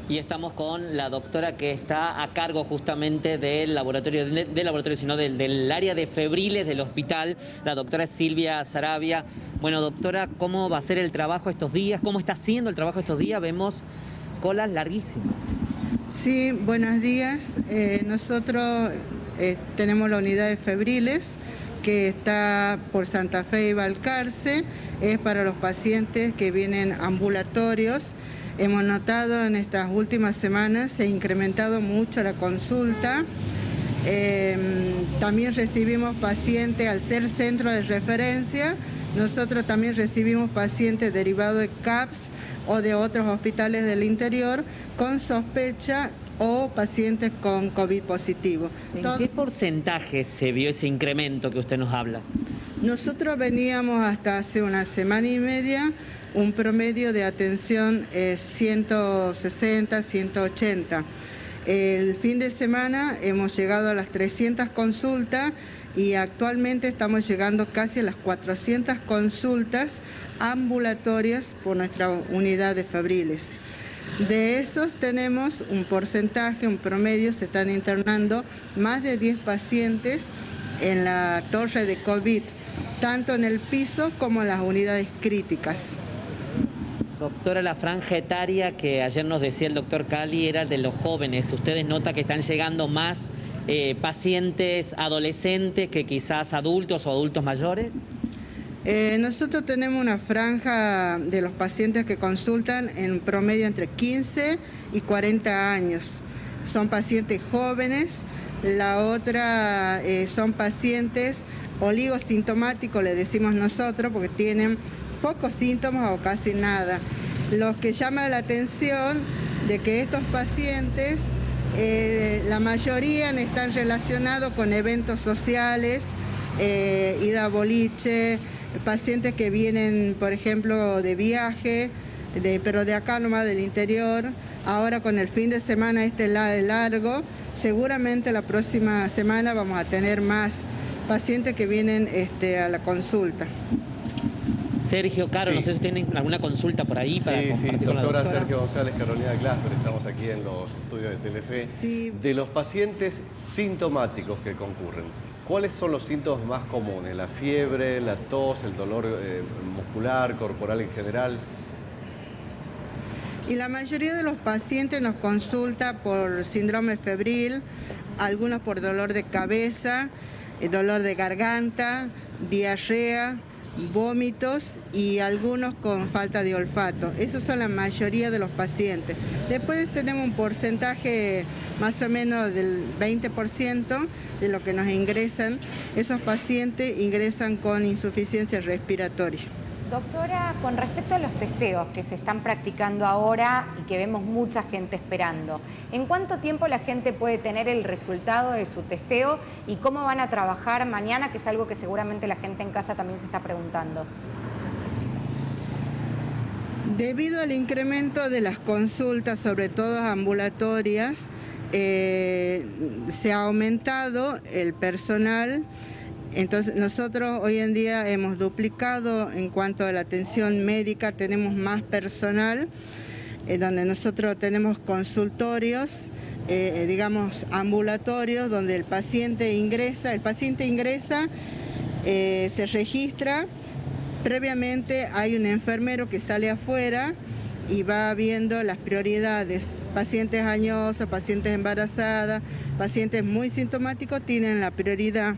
Y estamos con la doctora que está a cargo justamente del laboratorio, sino del área de febriles del hospital, la doctora Silvia Saravia. Bueno, doctora, ¿cómo va a ser el trabajo estos días? ¿Cómo está haciendo el trabajo estos días? Vemos colas larguísimas. Sí, buenos días. Nosotros tenemos la unidad de febriles que está por Santa Fe y Balcarce. Es para los pacientes que vienen ambulatorios. Hemos notado en estas últimas semanas se ha incrementado mucho la consulta. También recibimos pacientes, al ser centro de referencia, nosotros también recibimos pacientes derivados de CAPS o de otros hospitales del interior con sospecha o pacientes con COVID positivo. ¿En qué porcentaje se vio ese incremento que usted nos habla? Nosotros veníamos hasta hace una semana y media un promedio de atención 160, 180. El fin de semana hemos llegado a las 300 consultas y actualmente estamos llegando casi a las 400 consultas ambulatorias por nuestra unidad de febriles. De esos tenemos un porcentaje, un promedio, se están internando más de 10 pacientes en la torre de COVID, tanto en el piso como en las unidades críticas. Doctora, la franja etaria que ayer nos decía el doctor Cali era de los jóvenes. ¿Ustedes notan que están llegando más pacientes adolescentes que quizás adultos o adultos mayores? Nosotros tenemos una franja de los pacientes que consultan en promedio entre 15 y 40 años. Son pacientes jóvenes. La otra son pacientes oligosintomáticos, le decimos nosotros, porque tienen pocos síntomas o casi nada. Los que llaman la atención de que estos pacientes, la mayoría están relacionados con eventos sociales, ida a boliche, pacientes que vienen, por ejemplo, de viaje, pero de acá nomás del interior. Ahora con el fin de semana largo, seguramente la próxima semana vamos a tener más pacientes que vienen a la consulta. Sergio Caro, sí. No sé si tienen alguna consulta por ahí para compartir con la doctora. Sergio González, Carolina Glasper, estamos aquí en los estudios de Telefe. Sí. De los pacientes sintomáticos que concurren, ¿cuáles son los síntomas más comunes? ¿La fiebre, la tos, el dolor muscular, corporal en general? Y la mayoría de los pacientes nos consulta por síndrome febril, algunos por dolor de cabeza, dolor de garganta, diarrea, vómitos y algunos con falta de olfato. Esos son la mayoría de los pacientes. Después tenemos un porcentaje más o menos del 20% de lo que nos ingresan. Esos pacientes ingresan con insuficiencia respiratoria. Doctora, con respecto a los testeos que se están practicando ahora y que vemos mucha gente esperando, ¿en cuánto tiempo la gente puede tener el resultado de su testeo y cómo van a trabajar mañana, que es algo que seguramente la gente en casa también se está preguntando? Debido al incremento de las consultas, sobre todo ambulatorias, se ha aumentado el personal. Entonces nosotros hoy en día hemos duplicado en cuanto a la atención médica, tenemos más personal, donde nosotros tenemos consultorios, digamos ambulatorios, donde el paciente ingresa, se registra, previamente hay un enfermero que sale afuera y va viendo las prioridades. Pacientes añosos, pacientes embarazadas, pacientes muy sintomáticos tienen la prioridad.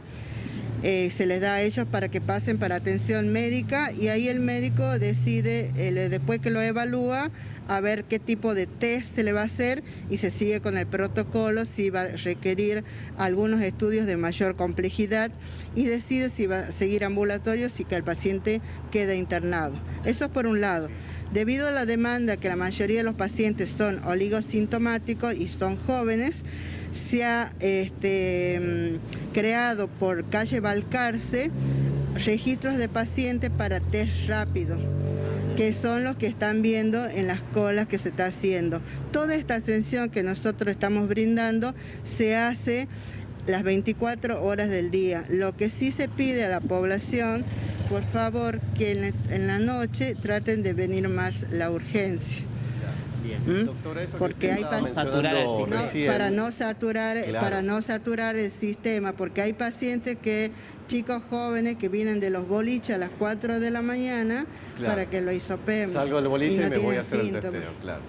Se les da a ellos para que pasen para atención médica y ahí el médico decide, después que lo evalúa, a ver qué tipo de test se le va a hacer y se sigue con el protocolo, si va a requerir algunos estudios de mayor complejidad y decide si va a seguir ambulatorio, si que el paciente queda internado. Eso es por un lado. Debido a la demanda que la mayoría de los pacientes son oligosintomáticos y son jóvenes, se ha creado por calle Balcarce registros de pacientes para test rápido, que son los que están viendo en las colas que se está haciendo. Toda esta atención que nosotros estamos brindando se hace las 24 horas del día. Lo que sí se pide a la población, por favor, que en la noche traten de venir más la urgencia. Bien. Doctora, eso que Porque usted hay estaba Saturar el mencionando sistema. recién, para no saturar el sistema, porque hay pacientes chicos jóvenes que vienen de los boliches a las 4 de la mañana Claro. para que lo hisopemos. salgo del boliche y, no me voy a tienen hacer el síntomas. testeo, claro.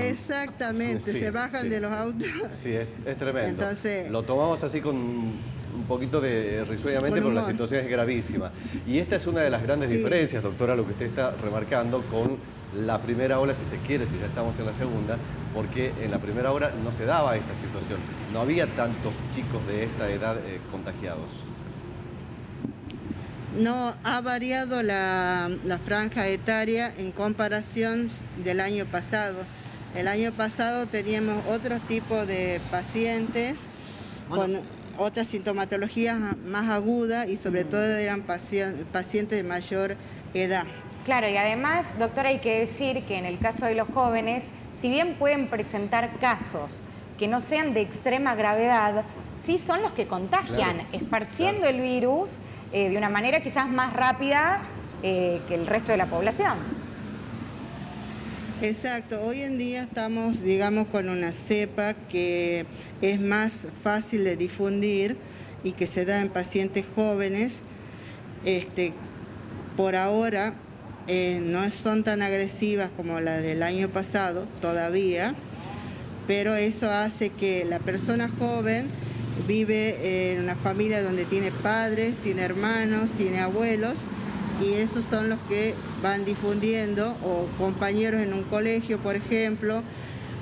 Exactamente, Sí, se bajan sí. de los autos. Sí, es tremendo. Entonces- lo tomamos así con un poquito de risueñamente, Con pero la humor. situación es gravísima. Y esta es una de las grandes Sí. diferencias, doctora, lo que usted está remarcando con la primera ola, si se quiere, si ya estamos en la segunda, porque en la primera ola no se daba esta situación. No había tantos chicos de esta edad contagiados. No, ha variado la franja etaria en comparación del año pasado. El año pasado teníamos otro tipo de pacientes con otras sintomatologías más agudas y sobre todo eran pacientes de mayor edad. Claro, y además, doctora, hay que decir que en el caso de los jóvenes, si bien pueden presentar casos que no sean de extrema gravedad, sí son los que contagian, Claro, esparciendo el virus de una manera quizás más rápida que el resto de la población. Exacto, hoy en día estamos, digamos, con una cepa que es más fácil de difundir y que se da en pacientes jóvenes. Por ahora no son tan agresivas como las del año pasado todavía, pero eso hace que la persona joven vive en una familia donde tiene padres, tiene hermanos, tiene abuelos, y esos son los que van difundiendo, o compañeros en un colegio, por ejemplo,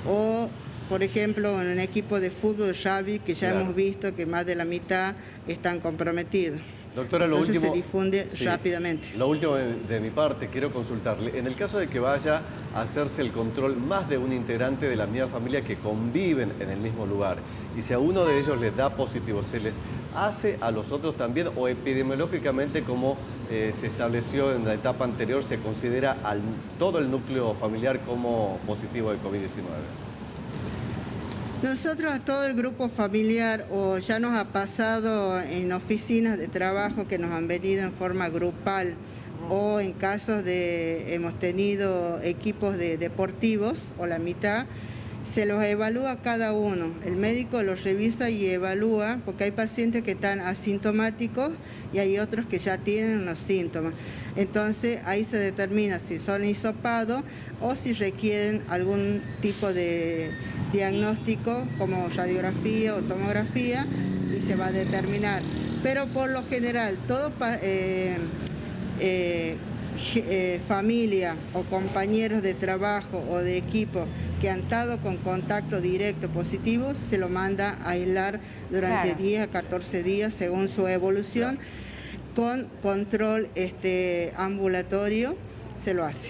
o por ejemplo en un equipo de fútbol rugby, que ya Claro. hemos visto que más de la mitad están comprometidos. Doctora, Entonces último, se difunde sí, rápidamente. Lo último de mi parte, quiero consultarle. En el caso de que vaya a hacerse el control más de un integrante de la misma familia que conviven en el mismo lugar, y si a uno de ellos les da positivo, ¿se les hace a los otros también, o epidemiológicamente, como se estableció en la etapa anterior, se considera todo el núcleo familiar como positivo de COVID-19? Nosotros a todo el grupo familiar, o ya nos ha pasado en oficinas de trabajo que nos han venido en forma grupal, o en casos hemos tenido equipos deportivos, o la mitad, se los evalúa cada uno. El médico los revisa y evalúa, porque hay pacientes que están asintomáticos y hay otros que ya tienen unos síntomas. Entonces ahí se determina si son hisopados o si requieren algún tipo de diagnóstico como radiografía o tomografía, y se va a determinar. Pero por lo general, todo familia o compañeros de trabajo o de equipo que han estado con contacto directo positivo, se lo manda a aislar durante Claro. 10 a 14 días según su evolución, con control ambulatorio se lo hace.